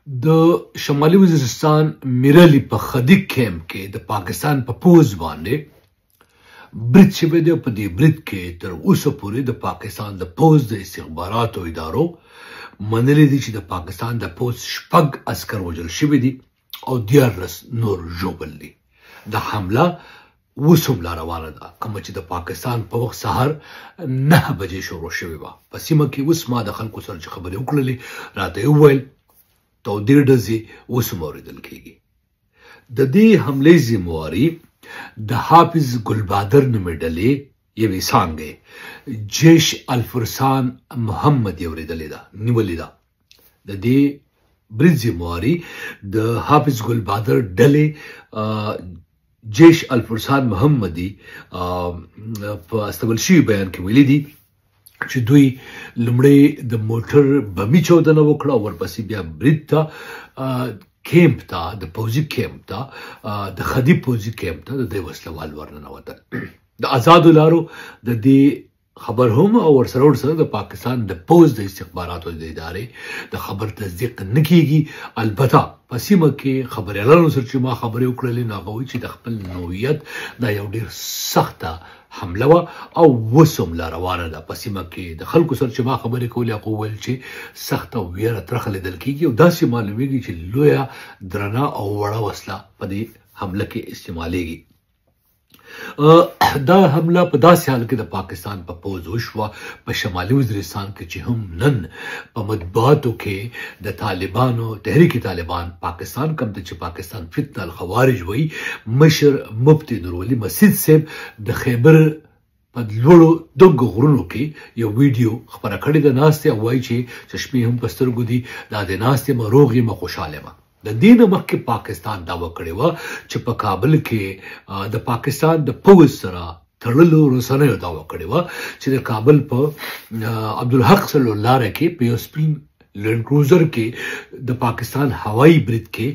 د شمالي وزیرستان میرلی په خدیق کیمپ کې د پاکستان په پوز باندې برید شوی دی. په دې برید کې تر اوسه پورې د پاکستان د پوز د استخباراتو ادارو منلي دي چې د پاکستان د پوز 6 عسکر وژل شوي دي او 14 نور ژوبل دي. د حمله اوس هم لا روانه ده، کومه چې د پاکستان په وخت سهار 9 بجې شروع شوې وه. په سیمه کې اوس ما د خلکو سره چې خبرې وکړلې راته یې وویل تودې ډزې اوس هم اورېدل کېږي. د دې حملې ذمواري د حافظ ګلبادر نومې ډلې یوې څانګې جیش الفرسان محمد یې اورېدلې ده، نیولې ده. د دې برید ذمواري د حافظ ګلبادر ډلې جیش الفرسان محمدي په استقبال شوي بیان کې ویلي دي چې دوی لومړی د موټر بمي چاودنه وکړه او ورپسې بیا برید ته کیمپ ته د پوځي کیمپ ته د خدیق پوځي کیمپ ته د دې وسلوال ورننوتل. د آزادو لارو د دې خبر هم او ورسره د پاکستان د پوز د استخباراتو د ادارې د خبر تصدیق نه کیږي. البته په سیمه کې خبریالانو سره چې ما خبرې وکړلې نو هغه وایي چې د خپل نوعیت دا یو ډېر سخته حمله وه او اوس هم لا روانه ده. په سیمه کې د خلکو سره چې ما خبرې کولې هغه وویل چې سخته ویره ترخه لیدل کیږي او داسې معلومیږي چې لویه درنه او وړه وسله په دې حمله کې استعمالیږي. دا حمله په داسې حال کې د پاکستان په پوز وشوه په شمالي وزیرستان کې چې هم نن په مطبوعاتو کې د طالبانو تحریک طالبان پاکستان کوم ته چې پاکستان فتنه الخوارج وایي مشر مفتي نورولي مسجد صاحب د خیبر په لوړو دنګو غرونو کې یو ویډیو خپره کړې ده. ناستې او وایي چې چشمې هم په سترګو دي، دا د ناستې م روغ یم خوشحاله یم. د دې نه مخکې پاکستان دعوه کړې وه چې په کابل کې د پاکستان د پوځ سره تړلو رسنیو دعوه کړې وه چې د کابل په عبدالحق صلی الله لاره کې په یو سپین لینډ کروزر کې د پاکستان هوایي برید کې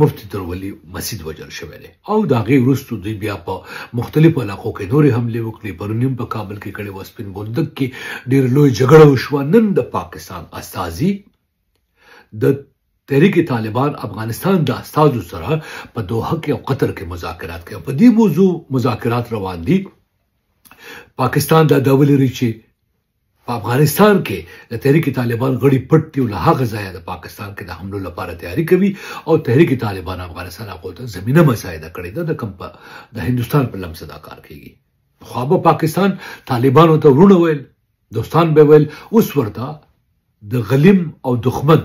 مفتي ترولي مسجد وژل شوی دی او د هغې وروسته دوی بیا په مختلفو علاقو کې نورې حملې وکړې. پرون هم په کابل کې کړې وه، سپین بولدک کې ډېره لویه جګړه وشوه. نن د پاکستان استازي د تحریک طالبان افغانستان د استازو سره په دوحه کې او قطر کې مذاکرات کوي. په دې موضوع مذاکرات روان دي. پاکستان دا ډول لري چې په افغانستان کې د تحریک طالبان غړي پټ دي او له هغه ځایه د پاکستان کې د حملو لپاره تیاری کوي او تحریک طالبان افغانستان هغو ته زمینه مساعده کړې ده. د کوم د هندوستان په لمس دا کار کیږي. خو به پاکستان طالبانو ته ورونه ویل، دوستان به ویل، اوس ورته د غلیم او دښمن